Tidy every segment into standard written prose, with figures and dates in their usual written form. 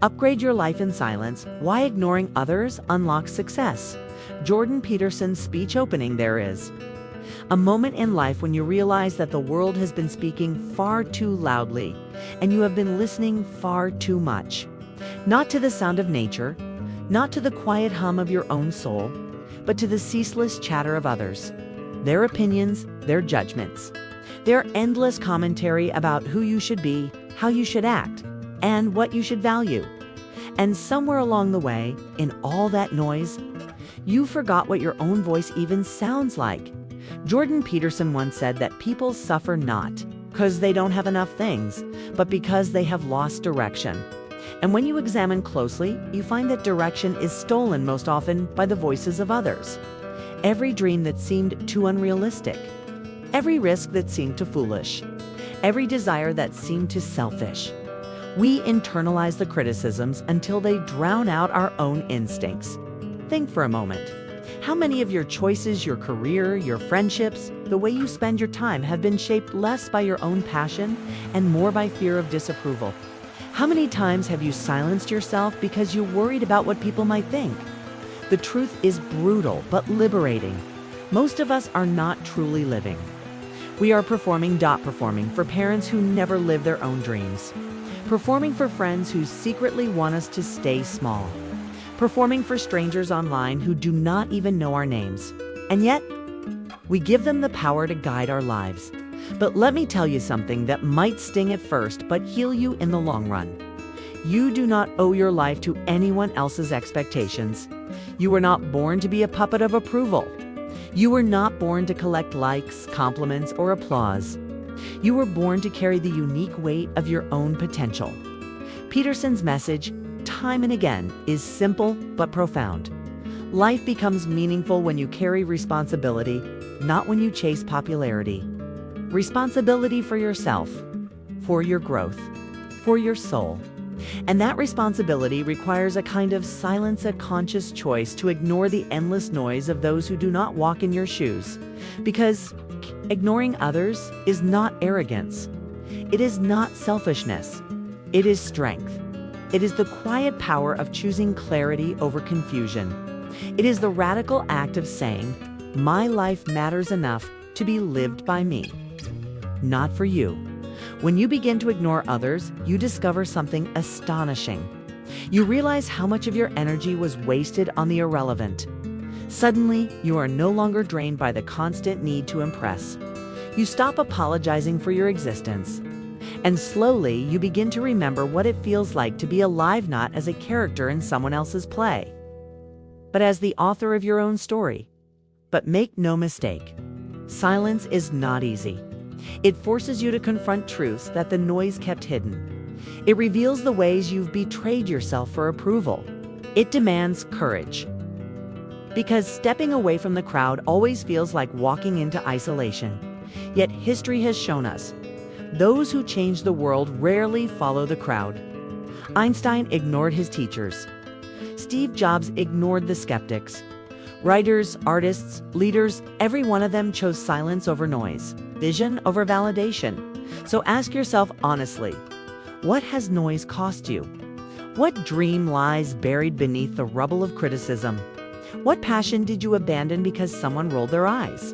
Upgrade your life in silence. Why ignoring others unlocks success. Jordan Peterson's speech opening there is. A moment in life when you realize that the world has been speaking far too loudly and you have been listening far too much. Not to the sound of nature, not to the quiet hum of your own soul, but to the ceaseless chatter of others. Their opinions, their judgments, their endless commentary about who you should be, how you should act, and what you should value. And somewhere along the way, in all that noise, you forgot what your own voice even sounds like. Jordan Peterson once said that people suffer not because they don't have enough things, but because they have lost direction. And when you examine closely, you find that direction is stolen most often by the voices of others. Every dream that seemed too unrealistic, every risk that seemed too foolish, every desire that seemed too selfish. We internalize the criticisms until they drown out our own instincts. Think for a moment. How many of your choices, your career, your friendships, the way you spend your time have been shaped less by your own passion and more by fear of disapproval? How many times have you silenced yourself because you're worried about what people might think? The truth is brutal but liberating. Most of us are not truly living. We are performing for parents who never live their own dreams. Performing for friends who secretly want us to stay small. Performing for strangers online who do not even know our names. And yet, we give them the power to guide our lives. But let me tell you something that might sting at first, but heal you in the long run. You do not owe your life to anyone else's expectations. You were not born to be a puppet of approval. You were not born to collect likes, compliments, or applause. You were born to carry the unique weight of your own potential. Peterson's message, time and again, is simple but profound. Life becomes meaningful when you carry responsibility, not when you chase popularity. Responsibility for yourself, for your growth, for your soul. And that responsibility requires a kind of silence, a conscious choice to ignore the endless noise of those who do not walk in your shoes. Because ignoring others is not arrogance. It is not selfishness. It is strength. It is the quiet power of choosing clarity over confusion. It is the radical act of saying, my life matters enough to be lived by me, not for you. When you begin to ignore others, you discover something astonishing. You realize how much of your energy was wasted on the irrelevant. Suddenly, you are no longer drained by the constant need to impress. You stop apologizing for your existence. And slowly, you begin to remember what it feels like to be alive not as a character in someone else's play, but as the author of your own story. But make no mistake, silence is not easy. It forces you to confront truths that the noise kept hidden. It reveals the ways you've betrayed yourself for approval. It demands courage. Because stepping away from the crowd always feels like walking into isolation. Yet history has shown us, those who change the world rarely follow the crowd. Einstein ignored his teachers. Steve Jobs ignored the skeptics. Writers, artists, leaders, every one of them chose silence over noise, vision over validation. So ask yourself honestly, what has noise cost you? What dream lies buried beneath the rubble of criticism? What passion did you abandon because someone rolled their eyes?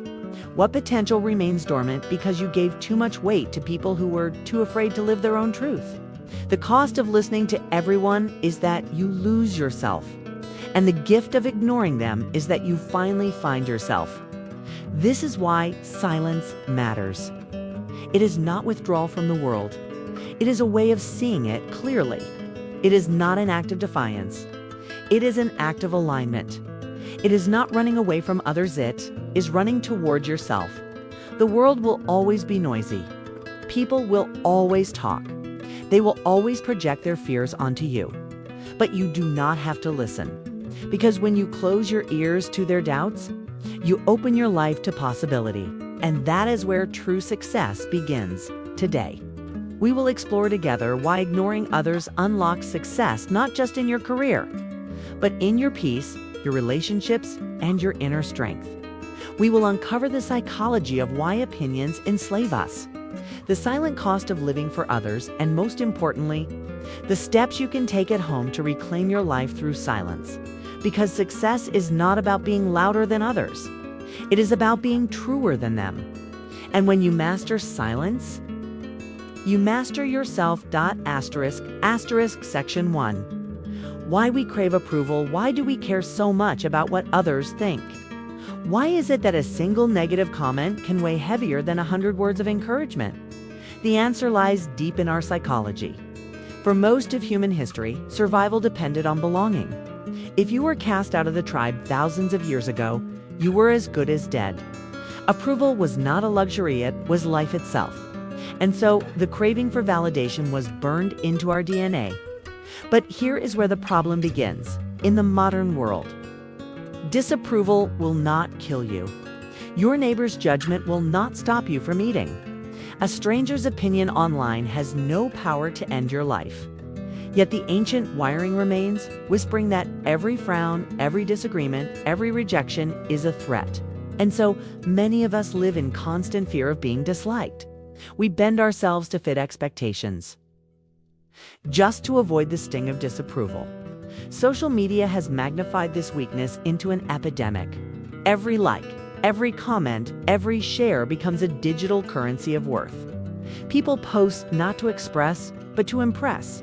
What potential remains dormant because you gave too much weight to people who were too afraid to live their own truth? The cost of listening to everyone is that you lose yourself. And the gift of ignoring them is that you finally find yourself. This is why silence matters. It is not withdrawal from the world. It is a way of seeing it clearly. It is not an act of defiance. It is an act of alignment. It is not running away from others, it is running toward yourself. The world will always be noisy. People will always talk. They will always project their fears onto you. But you do not have to listen. Because when you close your ears to their doubts, you open your life to possibility. And that is where true success begins today. We will explore together why ignoring others unlocks success not just in your career, but in your peace, your relationships, and your inner strength. We will uncover the psychology of why opinions enslave us, The silent cost of living for others, and most importantly, the steps you can take at home to reclaim your life through silence. Because success is not about being louder than others. It is about being truer than them. And when you master silence, you master yourself. Section 1. Why we crave approval. Why do we care so much about what others think? Why is it that a single negative comment can weigh heavier than 100 words of encouragement? The answer lies deep in our psychology. For most of human history, survival depended on belonging. If you were cast out of the tribe thousands of years ago, you were as good as dead. Approval was not a luxury, it was life itself. And so, the craving for validation was burned into our DNA. But here is where the problem begins. In the modern world, disapproval will not kill you. Your neighbor's judgment will not stop you from eating. A stranger's opinion online has no power to end your life. Yet the ancient wiring remains, whispering that every frown, every disagreement, every rejection is a threat. And so many of us live in constant fear of being disliked. We bend ourselves to fit expectations, just to avoid the sting of disapproval. Social media has magnified this weakness into an epidemic. Every like, every comment, every share becomes a digital currency of worth. People post not to express, but to impress.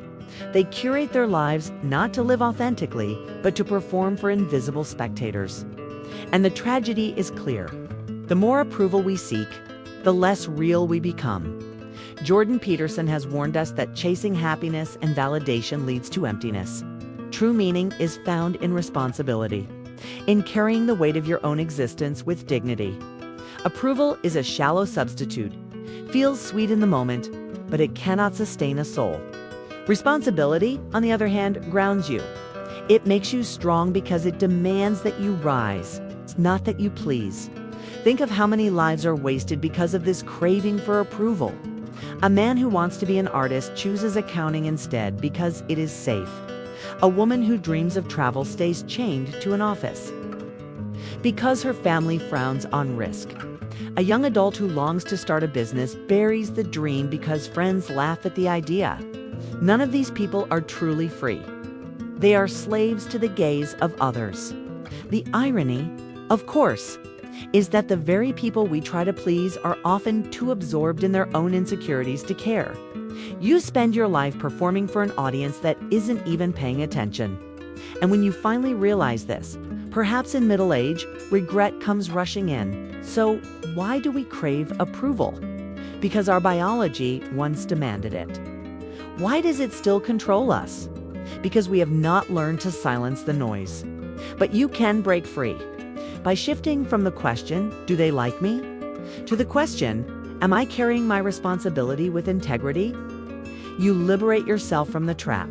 They curate their lives not to live authentically, but to perform for invisible spectators. And the tragedy is clear. The more approval we seek, the less real we become. Jordan Peterson has warned us that chasing happiness and validation leads to emptiness. True meaning is found in responsibility, in carrying the weight of your own existence with dignity. Approval is a shallow substitute, feels sweet in the moment, but it cannot sustain a soul. Responsibility, on the other hand, grounds you. It makes you strong because it demands that you rise, not that you please. Think of how many lives are wasted because of this craving for approval. A man who wants to be an artist chooses accounting instead because it is safe. A woman who dreams of travel stays chained to an office because her family frowns on risk. A young adult who longs to start a business buries the dream because friends laugh at the idea. None of these people are truly free. They are slaves to the gaze of others. The irony, of course, is that the very people we try to please are often too absorbed in their own insecurities to care. You spend your life performing for an audience that isn't even paying attention. And when you finally realize this, perhaps in middle age, regret comes rushing in. So why do we crave approval? Because our biology once demanded it. Why does it still control us? Because we have not learned to silence the noise. But you can break free by shifting from the question, do they like me? To the question, am I carrying my responsibility with integrity? You liberate yourself from the trap.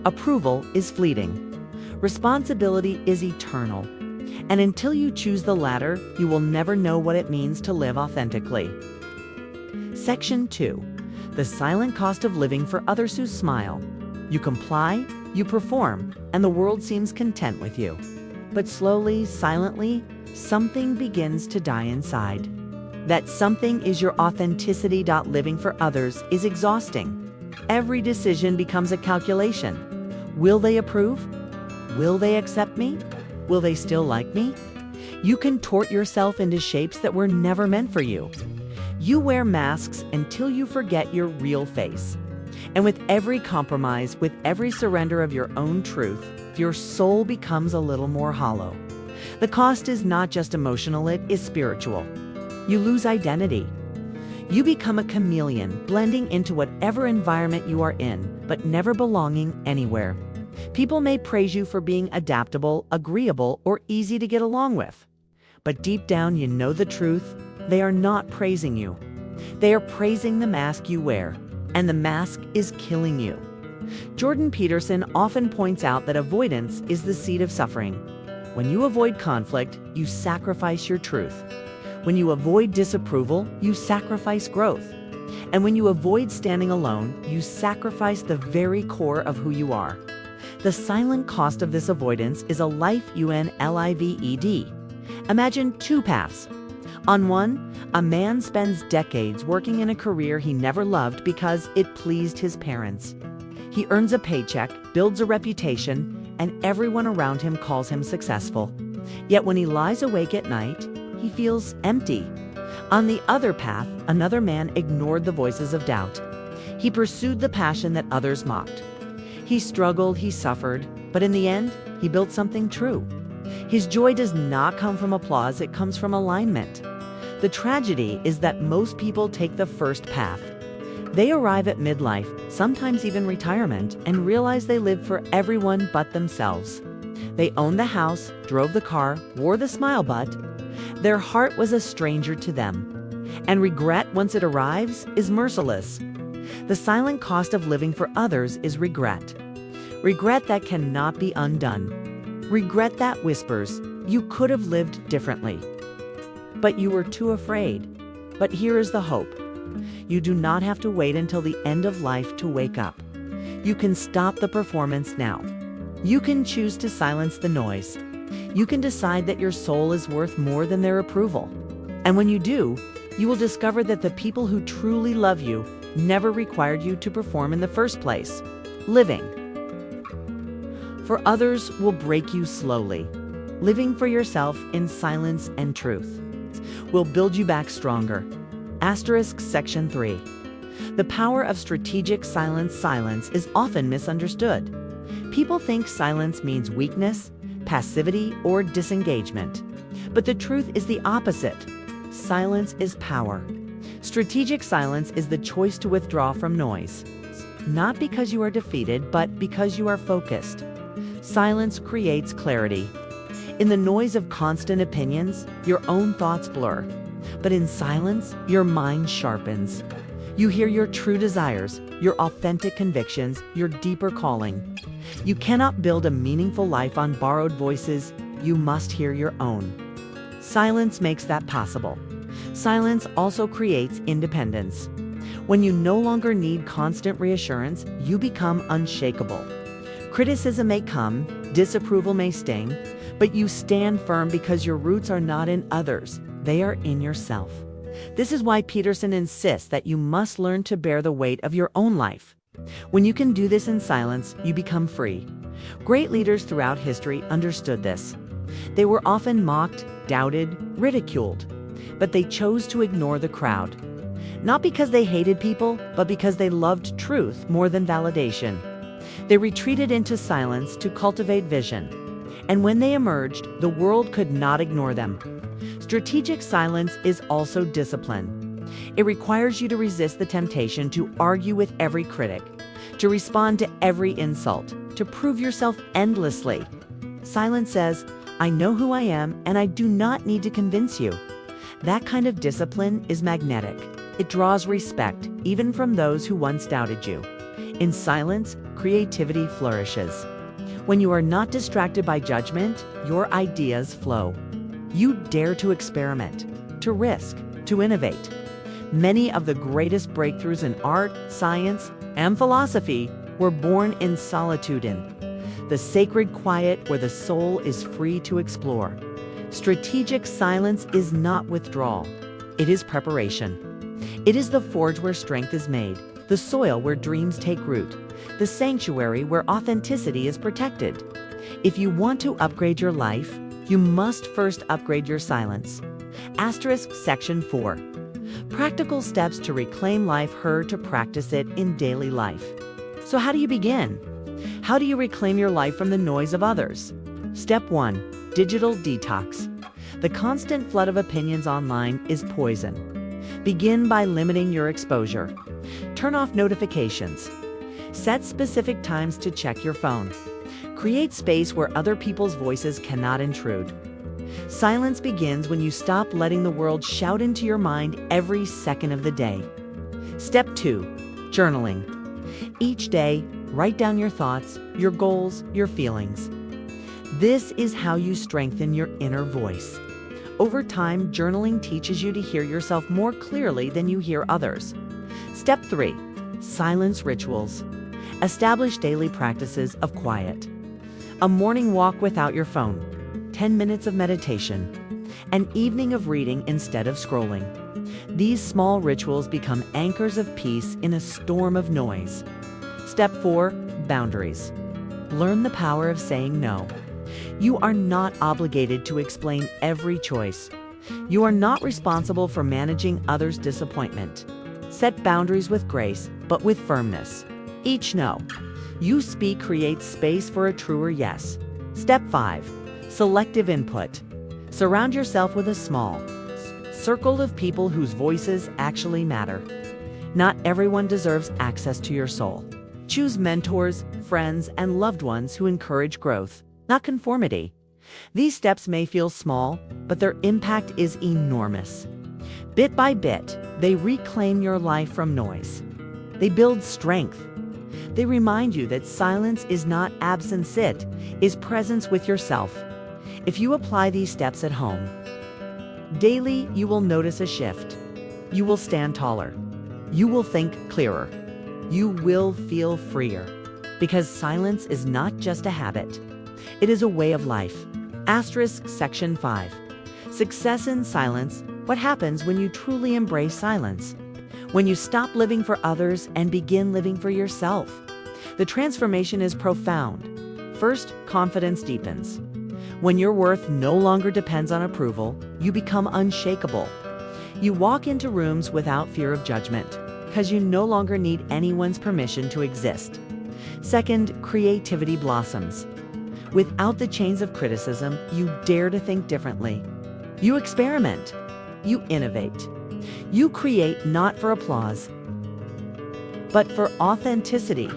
Approval is fleeting. Responsibility is eternal. And until you choose the latter, you will never know what it means to live authentically. Section 2. The silent cost of living for others who smile. You comply, you perform, and the world seems content with you. But slowly, silently, something begins to die inside. That something is your authenticity. Living for others is exhausting. Every decision becomes a calculation. Will they approve? Will they accept me? Will they still like me? You contort yourself into shapes that were never meant for you. You wear masks until you forget your real face. And with every compromise, with every surrender of your own truth, your soul becomes a little more hollow. The cost is not just emotional, it is spiritual. You lose identity. You become a chameleon, blending into whatever environment you are in, but never belonging anywhere. People may praise you for being adaptable, agreeable, or easy to get along with. But deep down, you know the truth. They are not praising you. They are praising the mask you wear, and the mask is killing you. Jordan Peterson often points out that avoidance is the seed of suffering. When you avoid conflict, you sacrifice your truth. When you avoid disapproval, you sacrifice growth. And when you avoid standing alone, you sacrifice the very core of who you are. The silent cost of this avoidance is a life you lived. Imagine two paths. On one, A man spends decades working in a career he never loved because it pleased his parents. He earns a paycheck, builds a reputation, and everyone around him calls him successful. Yet when he lies awake at night, he feels empty. On the other path, another man ignored the voices of doubt. He pursued the passion that others mocked. He struggled, he suffered, but in the end, he built something true. His joy does not come from applause, it comes from alignment. The tragedy is that most people take the first path. They arrive at midlife, sometimes even retirement, and realize they live for everyone but themselves. They owned the house, drove the car, wore the smile, but their heart was a stranger to them. And regret, once it arrives, is merciless. The silent cost of living for others is regret. Regret that cannot be undone. Regret that whispers, "You could have lived differently." But you were too afraid. But here is the hope. You do not have to wait until the end of life to wake up. You can stop the performance now. You can choose to silence the noise. You can decide that your soul is worth more than their approval. And when you do, you will discover that the people who truly love you never required you to perform in the first place. Living for others will break you slowly. Living for yourself in silence and truth will build you back stronger. Asterisk Section 3. The power of strategic silence. Silence is often misunderstood. People think silence means weakness, passivity, or disengagement. But the truth is the opposite. Silence is power. Strategic silence is the choice to withdraw from noise. Not because you are defeated, but because you are focused. Silence creates clarity. In the noise of constant opinions, your own thoughts blur. But in silence, your mind sharpens. You hear your true desires, your authentic convictions, your deeper calling. You cannot build a meaningful life on borrowed voices. You must hear your own. Silence makes that possible. Silence also creates independence. When you no longer need constant reassurance, you become unshakable. Criticism may come, disapproval may sting, but you stand firm because your roots are not in others, they are in yourself. This is why Peterson insists that you must learn to bear the weight of your own life. When you can do this in silence, you become free. Great leaders throughout history understood this. They were often mocked, doubted, ridiculed, but they chose to ignore the crowd. Not because they hated people, but because they loved truth more than validation. They retreated into silence to cultivate vision. And when they emerged, the world could not ignore them. Strategic silence is also discipline. It requires you to resist the temptation to argue with every critic, to respond to every insult, to prove yourself endlessly. Silence says, "I know who I am, and I do not need to convince you." That kind of discipline is magnetic. It draws respect, even from those who once doubted you. In silence, creativity flourishes. When you are not distracted by judgment, your ideas flow. You dare to experiment, to risk, to innovate. Many of the greatest breakthroughs in art, science, and philosophy were born in solitude, in the sacred quiet where the soul is free to explore. Strategic silence is not withdrawal. It is preparation. It is the forge where strength is made, the soil where dreams take root, the sanctuary where authenticity is protected. If you want to upgrade your life, you must first upgrade your silence. Asterisk Section 4. Practical steps to reclaim life. Her to practice it in daily life. So how do you begin? How do you reclaim your life from the noise of others? Step 1. Digital detox. The constant flood of opinions online is poison. Begin by limiting your exposure. Turn off notifications. Set specific times to check your phone. Create space where other people's voices cannot intrude. Silence begins when you stop letting the world shout into your mind every second of the day. Step 2. Journaling. Each day, write down your thoughts, your goals, your feelings. This is how you strengthen your inner voice. Over time, journaling teaches you to hear yourself more clearly than you hear others. Step 3. Silence rituals. Establish daily practices of quiet. A morning walk without your phone. 10 minutes of meditation. an evening of reading instead of scrolling. These small rituals become anchors of peace in a storm of noise. Step 4. Boundaries. Learn the power of saying no. You are not obligated to explain every choice. You are not responsible for managing others' disappointment. Set boundaries with grace, but with firmness. Each no you speak creates space for a truer yes. Step 5. Selective input. Surround yourself with a small circle of people whose voices actually matter. Not everyone deserves access to your soul. Choose mentors, friends, and loved ones who encourage growth, not conformity. These steps may feel small, but their impact is enormous. Bit by bit, they reclaim your life from noise. They build strength. They remind you that silence is not absence, it is presence with yourself. If you apply these steps at home, daily you will notice a shift. You will stand taller. You will think clearer. You will feel freer. Because silence is not just a habit. It is a way of life. Asterisk section 5. Success in silence. What happens when you truly embrace silence? When you stop living for others and begin living for yourself. The transformation is profound. First, confidence deepens. When your worth no longer depends on approval, you become unshakable. You walk into rooms without fear of judgment, because you no longer need anyone's permission to exist. Second, creativity blossoms. Without the chains of criticism, you dare to think differently. You experiment. You innovate. You create not for applause, but for authenticity.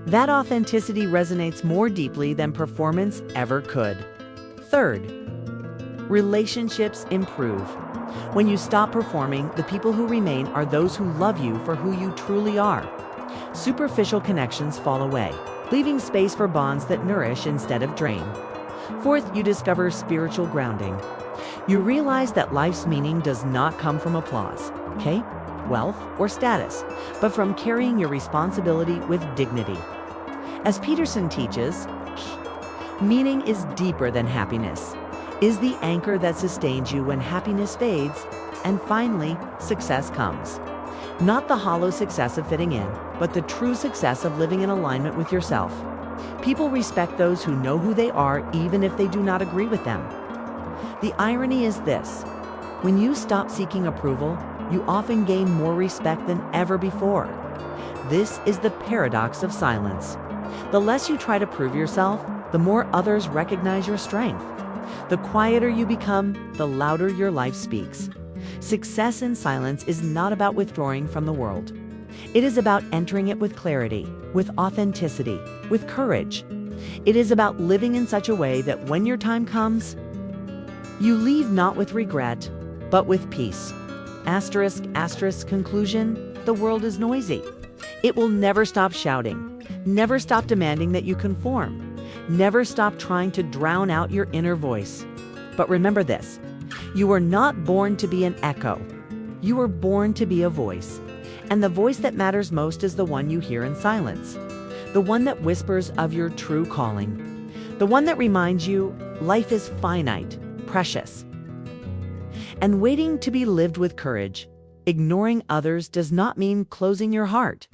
That authenticity resonates more deeply than performance ever could. Third, relationships improve. When you stop performing, the people who remain are those who love you for who you truly are. Superficial connections fall away, leaving space for bonds that nourish instead of drain. Fourth, you discover spiritual grounding. You realize that life's meaning does not come from applause, wealth, or status, but from carrying your responsibility with dignity. As Peterson teaches, meaning is deeper than happiness, is the anchor that sustains you when happiness fades, and finally, success comes. Not the hollow success of fitting in, but the true success of living in alignment with yourself. People respect those who know who they are, even if they do not agree with them. The irony is this: when you stop seeking approval, you often gain more respect than ever before. This is the paradox of silence. The less you try to prove yourself, the more others recognize your strength. The quieter you become, the louder your life speaks. Success in silence is not about withdrawing from the world. It is about entering it with clarity, with authenticity, with courage. It is about living in such a way that when your time comes, you leave not with regret, but with peace. Asterisk, asterisk, conclusion, the world is noisy. It will never stop shouting, never stop demanding that you conform, never stop trying to drown out your inner voice. But remember this: you were not born to be an echo. You were born to be a voice. And the voice that matters most is the one you hear in silence. The one that whispers of your true calling. The one that reminds you life is finite, precious, and waiting to be lived with courage. Ignoring others does not mean closing your heart.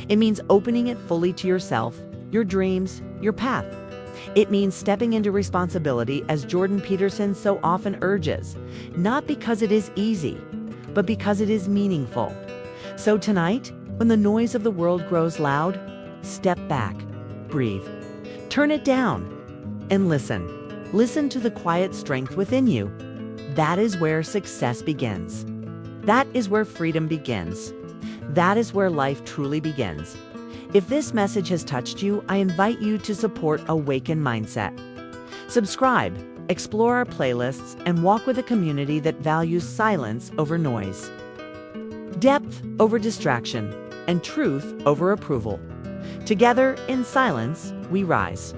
It means opening it fully to yourself, your dreams, your path. It means stepping into responsibility, as Jordan Peterson so often urges, not because it is easy, but because it is meaningful. So tonight, when the noise of the world grows loud, step back, breathe, turn it down, and listen. Listen to the quiet strength within you. That is where success begins. That is where freedom begins. That is where life truly begins. If this message has touched you, I invite you to support Awaken Mindset. Subscribe, explore our playlists, and walk with a community that values silence over noise, depth over distraction, and truth over approval. Together, in silence, we rise.